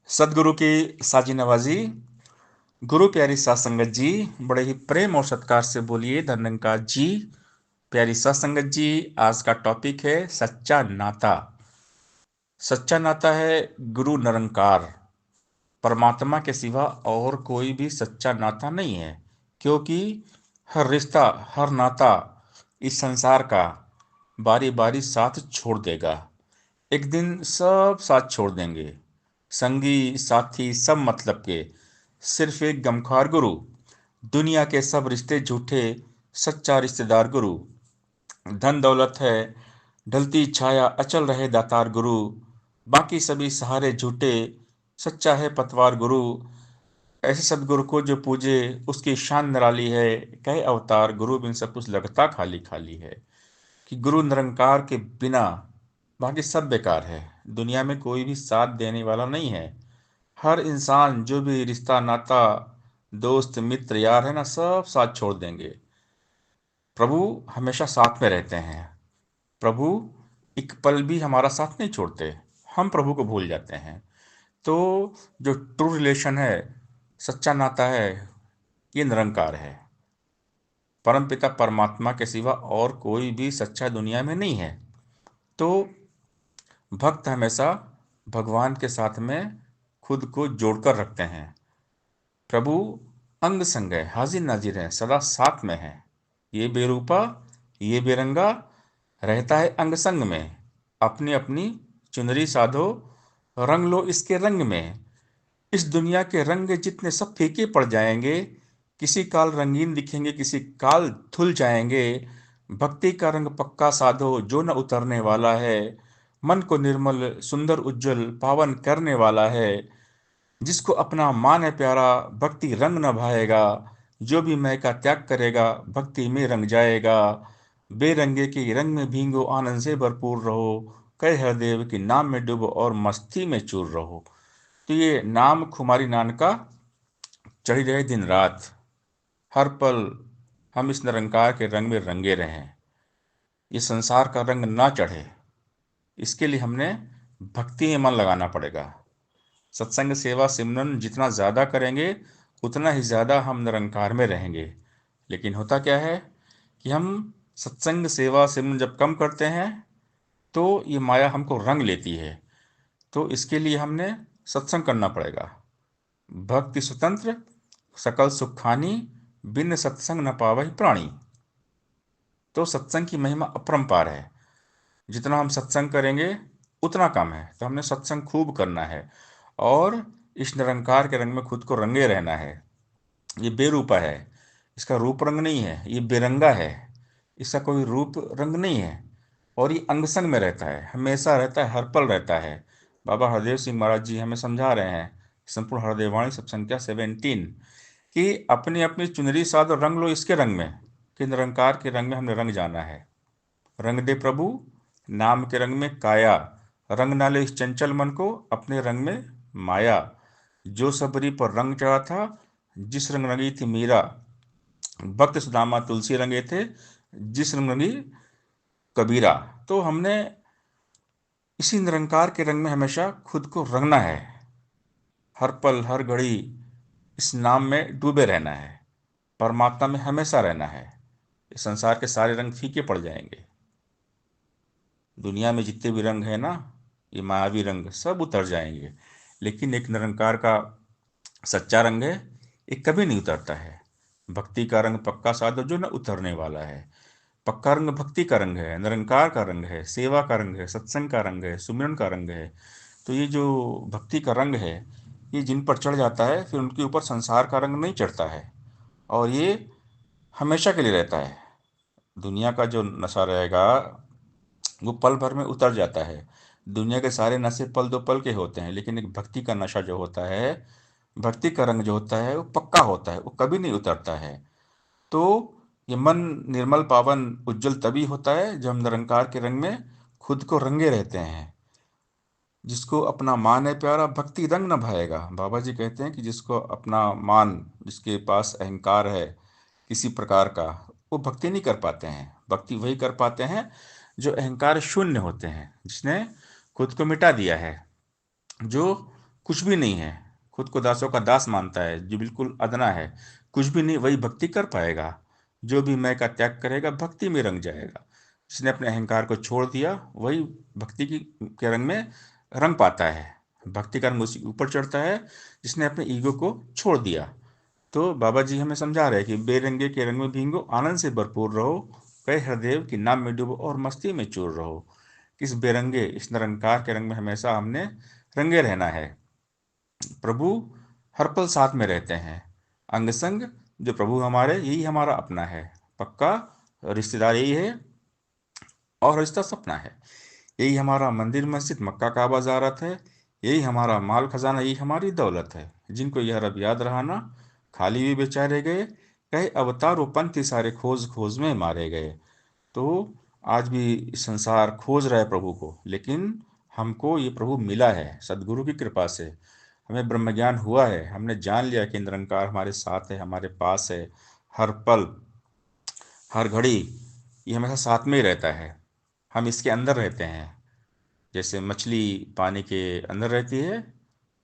सदगुरु की साजी नवाजी। गुरु प्यारी सात संगत जी, बड़े ही प्रेम और सत्कार से बोलिए धन्यंकार जी। प्यारी सात संगत जी, आज का टॉपिक है सच्चा नाता। सच्चा नाता है गुरु निरंकार, परमात्मा के सिवा और कोई भी सच्चा नाता नहीं है। क्योंकि हर रिश्ता, हर नाता इस संसार का बारी बारी साथ छोड़ देगा। एक दिन सब साथ छोड़ देंगे, संगी साथी सब मतलब के। सिर्फ एक गमखार गुरु, दुनिया के सब रिश्ते झूठे, सच्चा रिश्तेदार गुरु। धन दौलत है ढलती छाया, अचल रहे दातार गुरु। बाकी सभी सहारे झूठे, सच्चा है पतवार गुरु। ऐसे सदगुरु को जो पूजे, उसकी शान निराली है। कहे अवतार गुरु बिन सब कुछ लगता खाली खाली है। कि गुरु निरंकार के बिना बाकी सब बेकार है। दुनिया में कोई भी साथ देने वाला नहीं है। हर इंसान, जो भी रिश्ता नाता, दोस्त मित्र यार है ना, सब साथ छोड़ देंगे। प्रभु हमेशा साथ में रहते हैं। प्रभु एक पल भी हमारा साथ नहीं छोड़ते। हम प्रभु को भूल जाते हैं। तो जो ट्रू रिलेशन है, सच्चा नाता है, ये निरंकार है। परमपिता परमात्मा के सिवा और कोई भी सच्चा दुनिया में नहीं है। तो भक्त हमेशा भगवान के साथ में खुद को जोड़कर रखते हैं। प्रभु अंग संग है, हाजिर नाजिर है, सदा साथ में है। ये बेरूपा, ये बेरंगा, रहता है अंग संग में। अपनी अपनी चुनरी साधो, रंग लो इसके रंग में। इस दुनिया के रंग जितने सब फीके पड़ जाएंगे। किसी काल रंगीन दिखेंगे, किसी काल धुल जाएंगे। भक्ति का रंग पक्का साधो, जो न उतरने वाला है। मन को निर्मल सुंदर उज्जवल पावन करने वाला है। जिसको अपना मान है प्यारा, भक्ति रंग न भाएगा। जो भी मैं का त्याग करेगा, भक्ति में रंग जाएगा। बेरंगे के रंग में भींगो, आनंद से भरपूर रहो। कहे हरदेव के नाम में डूबो और मस्ती में चूर रहो। तो ये नाम खुमारी नान का चढ़ी रहे दिन रात, हर पल हम इस निरंकार के रंग में रंगे रहें। ये संसार का रंग ना चढ़े, इसके लिए हमने भक्ति में मन लगाना पड़ेगा। सत्संग सेवा सिमरन जितना ज़्यादा करेंगे, उतना ही ज़्यादा हम निरंकार में रहेंगे। लेकिन होता क्या है कि हम सत्संग सेवा सिमरन जब कम करते हैं, तो ये माया हमको रंग लेती है। तो इसके लिए हमने सत्संग करना पड़ेगा। भक्ति स्वतंत्र सकल सुख खानी, बिन सत्संग न पावहि प्राणी। तो सत्संग की महिमा अपरंपार है। जितना हम सत्संग करेंगे उतना कम है। तो हमने सत्संग खूब करना है और इस निरंकार के रंग में खुद को रंगे रहना है। ये बेरूपा है, इसका रूप रंग नहीं है। ये बेरंगा है, इसका कोई रूप रंग नहीं है। और ये अंग संग में रहता है, हमेशा रहता है, हर पल रहता है। बाबा हरदेव सिंह महाराज जी हमें समझा रहे हैं, संपूर्ण हरदेवाणी सब संख्या 17, कि अपनी अपनी चुनरी साध और रंग लो इसके रंग में। कि निरंकार के रंग में हमने रंग जाना है। रंग दे प्रभु नाम के रंग में काया, रंग ना ले इस चंचल मन को अपने रंग में माया। जो सबरी पर रंग चढ़ा था, जिस रंग रंगी थी मीरा। भक्त सुदामा तुलसी रंगे थे, जिस रंग रंगी कबीरा। तो हमने इसी निरंकार के रंग में हमेशा खुद को रंगना है। हर पल हर घड़ी इस नाम में डूबे रहना है, परमात्मा में हमेशा रहना है। इस संसार के सारे रंग फीके पड़ जाएंगे। दुनिया में जितने भी रंग है ना, ये मायावी रंग सब उतर जाएंगे। लेकिन एक निरंकार का सच्चा रंग है, ये कभी नहीं उतरता है। भक्ति का रंग पक्का साधो, जो न उतरने वाला है। पक्का रंग भक्ति का रंग है, निरंकार का रंग है, सेवा का रंग है, सत्संग का रंग है, सुमिरन का रंग है। तो ये जो भक्ति का रंग है, ये जिन पर चढ़ जाता है, फिर उनके ऊपर संसार का रंग नहीं चढ़ता है। और ये हमेशा के लिए रहता है। दुनिया का जो नशा रहेगा, वो पल भर में उतर जाता है। दुनिया के सारे नशे पल दो पल के होते हैं, लेकिन एक भक्ति का नशा जो होता है, भक्ति का रंग जो होता है, वो पक्का होता है, वो कभी नहीं उतरता है। तो ये मन निर्मल पावन उज्जवल तभी होता है जब हम निरंकार के रंग में खुद को रंगे रहते हैं। जिसको अपना मान है प्यारा, भक्ति रंग न भाएगा। बाबा जी कहते हैं कि जिसको अपना मान, जिसके पास अहंकार है किसी प्रकार का, वो भक्ति नहीं कर पाते हैं। भक्ति वही कर पाते हैं जो अहंकार शून्य होते हैं, जिसने खुद को मिटा दिया है, जो कुछ भी नहीं है, खुद को दासों का दास मानता है, जो बिल्कुल अदना है, कुछ भी नहीं, वही भक्ति कर पाएगा। जो भी मैं का त्याग करेगा भक्ति में रंग जाएगा। जिसने अपने अहंकार को छोड़ दिया वही भक्ति की के रंग में रंग पाता है। भक्ति का रंग उसी के ऊपर चढ़ता है जिसने अपने ईगो को छोड़ दिया। तो बाबा जी हमें समझा रहे हैं कि बेरंगे के रंग में भींगो, आनंद से भरपूर रहो, कहे हरदेव कि नाम में डूबो और मस्ती में चूर रहो। इस बेरंगे, इस निरंकार के रंग में हमेशा हमने रंगे रहना है। प्रभु हर पल साथ में रहते हैं। अंग संग जो प्रभु हमारे, यही हमारा अपना है। पक्का रिश्तेदार यही है और रिश्ता सपना है। यही हमारा मंदिर मस्जिद मक्का काबा ज़ियारत है। यही हमारा माल खजाना, यही हमारी दौलत है। जिनको यह रब याद रहा ना, खाली भी बेचारे गए, कहे अवतार वो पंथी सारे खोज खोज में मारे गए। तो आज भी संसार खोज रहा है प्रभु को, लेकिन हमको ये प्रभु मिला है सदगुरु की कृपा से। हमें ब्रह्म ज्ञान हुआ है, हमने जान लिया कि निरंकार हमारे साथ है, हमारे पास है। हर पल, हर घड़ी ये हमेशा साथ में ही रहता है। हम इसके अंदर रहते हैं। जैसे मछली पानी के अंदर रहती है,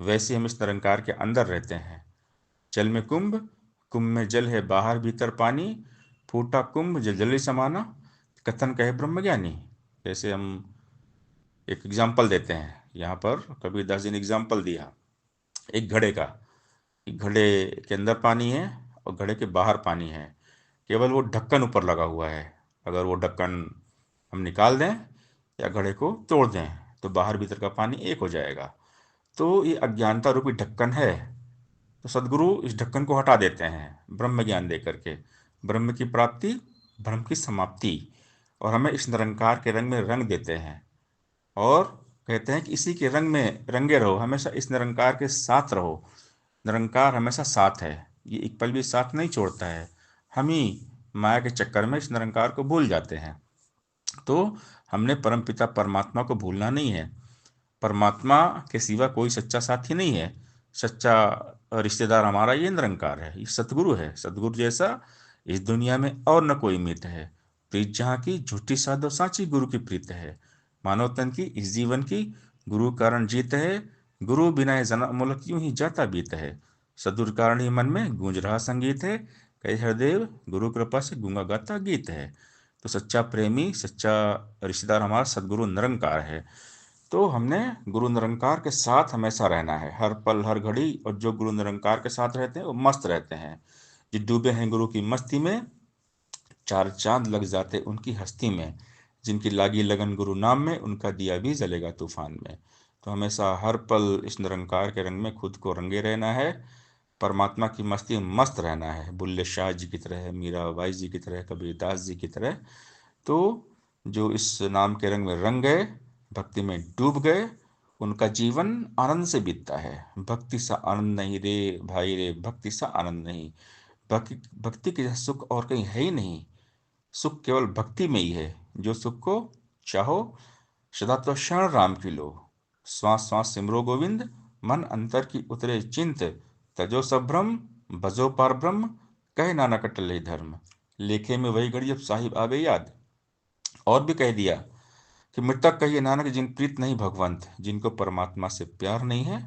वैसे हम इस निरंकार के अंदर रहते हैं। जल में कुंभ, कुंभ में जल है बाहर भीतर पानी, फूटा कुंभ जल जल ही समाना, कथन कहे ब्रह्मज्ञानी। जैसे हम एक एग्जाम्पल देते हैं यहाँ पर, कबीरदास जी ने एग्जाम्पल दिया एक घड़े का, कि घड़े के अंदर पानी है और घड़े के बाहर पानी है, केवल वो ढक्कन ऊपर लगा हुआ है। अगर वो ढक्कन हम निकाल दें या घड़े को तोड़ दें तो बाहर भीतर का पानी एक हो जाएगा। तो ये अज्ञानता रूपी ढक्कन है। तो सदगुरु इस ढक्कन को हटा देते हैं ब्रह्म ज्ञान दे करके। ब्रह्म की प्राप्ति, ब्रह्म की समाप्ति, और हमें इस निरंकार के रंग में रंग देते हैं। और कहते हैं कि इसी के रंग में रंगे रहो, हमेशा इस निरंकार के साथ रहो। निरंकार हमेशा साथ है, ये एक पल भी साथ नहीं छोड़ता है। हम ही माया के चक्कर में इस निरंकार को भूल जाते हैं। तो हमने परमपिता परमात्मा को भूलना नहीं है। परमात्मा के सिवा कोई सच्चा साथी नहीं है। सच्चा रिश्तेदार हमारा ये निरंकार है, ये सतगुरु है। सतगुरु जैसा इस दुनिया में और न कोई मित है। प्रीत जहाँ की झूठी साधो साची गुरु की प्रीत है। मानव तन की इस जीवन की गुरु कारण जीत है। गुरु बिना जन्म मुलक यूं ही जाता बीत है। सदुर कारण ही मन में गूंज रहा संगीत है। कई हरदेव गुरु कृपा से गूंगा गाता गीत है। तो सच्चा प्रेमी, सच्चा रिश्तेदार हमारा सदगुरु निरंकार है। तो हमने गुरु निरंकार के साथ हमेशा रहना है, हर पल हर घड़ी। और जो गुरु निरंकार के साथ रहते हैं वो मस्त रहते हैं। जो डूबे हैं गुरु की मस्ती में, चार चांद लग जाते उनकी हस्ती में। जिनकी लागी लगन गुरु नाम में, उनका दिया भी जलेगा तूफान में। तो हमेशा हर पल इस निरंकार के रंग में खुद को रंगे रहना है। परमात्मा की मस्ती में मस्त रहना है, बुल्ले शाह जी की तरह, मीराबाई जी की तरह, कबीरदास जी की तरह। तो जो इस नाम के रंग में रंग गए, भक्ति में डूब गए, उनका जीवन आनंद से बीतता है। भक्ति सा आनंद नहीं रे भाई रे, भक्ति सा आनंद नहीं। भक्ति भक्ति के जैसा सुख और कहीं है ही नहीं। सुख केवल भक्ति में ही है। जो सुख को चाहो सदा तो क्षण राम की लो। श्वास श्वास सिमरो गोविंद, मन अंतर की उतरे चिंत। तजो संभ्रम, भजो पार ब्रह्म, कहे नानक अटल धर्म। लेखे में वही घड़ी अब साहिब आवे याद। और भी कह दिया कि मृतक कहिए नानक जिन प्रीत नहीं भगवंत, जिनको परमात्मा से प्यार नहीं है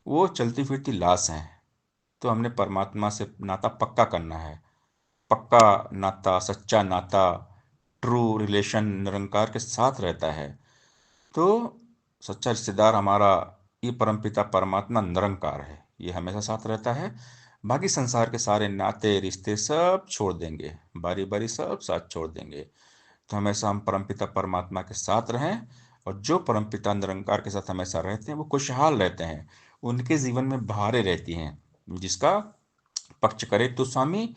वो चलती फिरती लाश हैं। तो हमने परमात्मा से नाता पक्का करना है। पक्का नाता, सच्चा नाता, ट्रू रिलेशन निरंकार के साथ रहता है। तो सच्चा रिश्तेदार हमारा ये परमपिता परमात्मा निरंकार है, ये हमेशा साथ रहता है। बाकी संसार के सारे नाते रिश्ते सब छोड़ देंगे, बारी बारी सब साथ छोड़ देंगे। तो हमेशा हम परमपिता परमात्मा के साथ रहें। और जो परमपिता निरंकार के साथ हमेशा रहते हैं वो खुशहाल रहते हैं। उनके जीवन में बहारें रहती हैं। जिसका पक्ष करे तो स्वामी,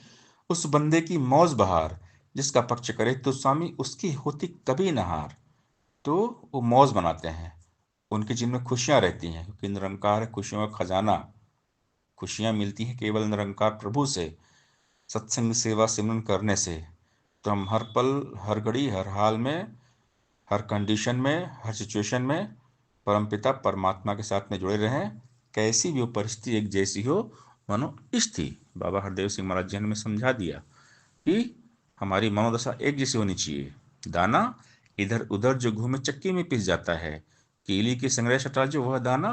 उस बंदे की मौज बहार। जिसका पक्ष करे तो स्वामी, उसकी होती कभी न हार। तो वो मौज बनाते हैं, उनके जिनमें खुशियां रहती हैं, क्योंकि निरंकार है खुशियों का खजाना। खुशियां मिलती हैं केवल निरंकार प्रभु से, सत्संग सेवा सिमरन करने से। तो हम हर पल हर घड़ी हर हाल में, हर कंडीशन में, हर सिचुएशन में परमपिता परमात्मा के साथ में जुड़े रहें। कैसी भी वो परिस्थिति एक जैसी हो, मानो इष्ट थी। बाबा हरदेव सिंह महाराज जी ने हमें समझा दिया कि हमारी मनोदशा एक जैसी होनी चाहिए। दाना इधर उधर जो घूमे चक्की में पिस जाता है, कीली की संग्रह सटा जो वह दाना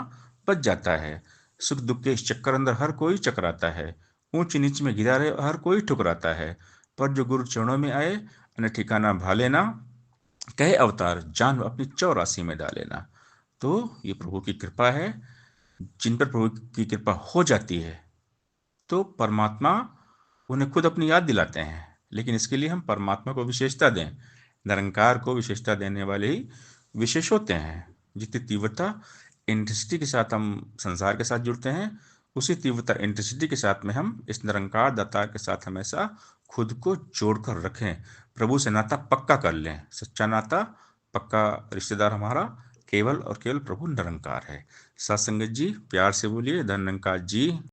बच जाता है। सुख दुख के इस चक्कर अंदर हर कोई चकराता है, ऊंच नीच में गिरा रहे हर कोई ठुकराता है। पर जो गुरु चरणों में आए, उन्हें ठिकाना भा लेना, कहे अवतार जान अपनी 84 में डालेना। तो ये प्रभु की कृपा है। जिन पर प्रभु की कृपा हो जाती है तो परमात्मा उन्हें खुद अपनी याद दिलाते हैं। लेकिन इसके लिए हम परमात्मा को विशेषता दें। निरंकार को विशेषता देने वाले ही विशेष होते हैं। जितनी तीव्रता इंटेंसिटी के साथ हम संसार के साथ जुड़ते हैं, उसी तीव्रता इंटेंसिटी के साथ में हम इस निरंकार दातार के साथ हमेशा खुद को जोड़कर रखें। प्रभु से नाता पक्का कर लें। सच्चा नाता, पक्का रिश्तेदार हमारा केवल और केवल प्रभु निरंकार है। सत्संगत जी, प्यार से बोलिए धन निरंकार जी।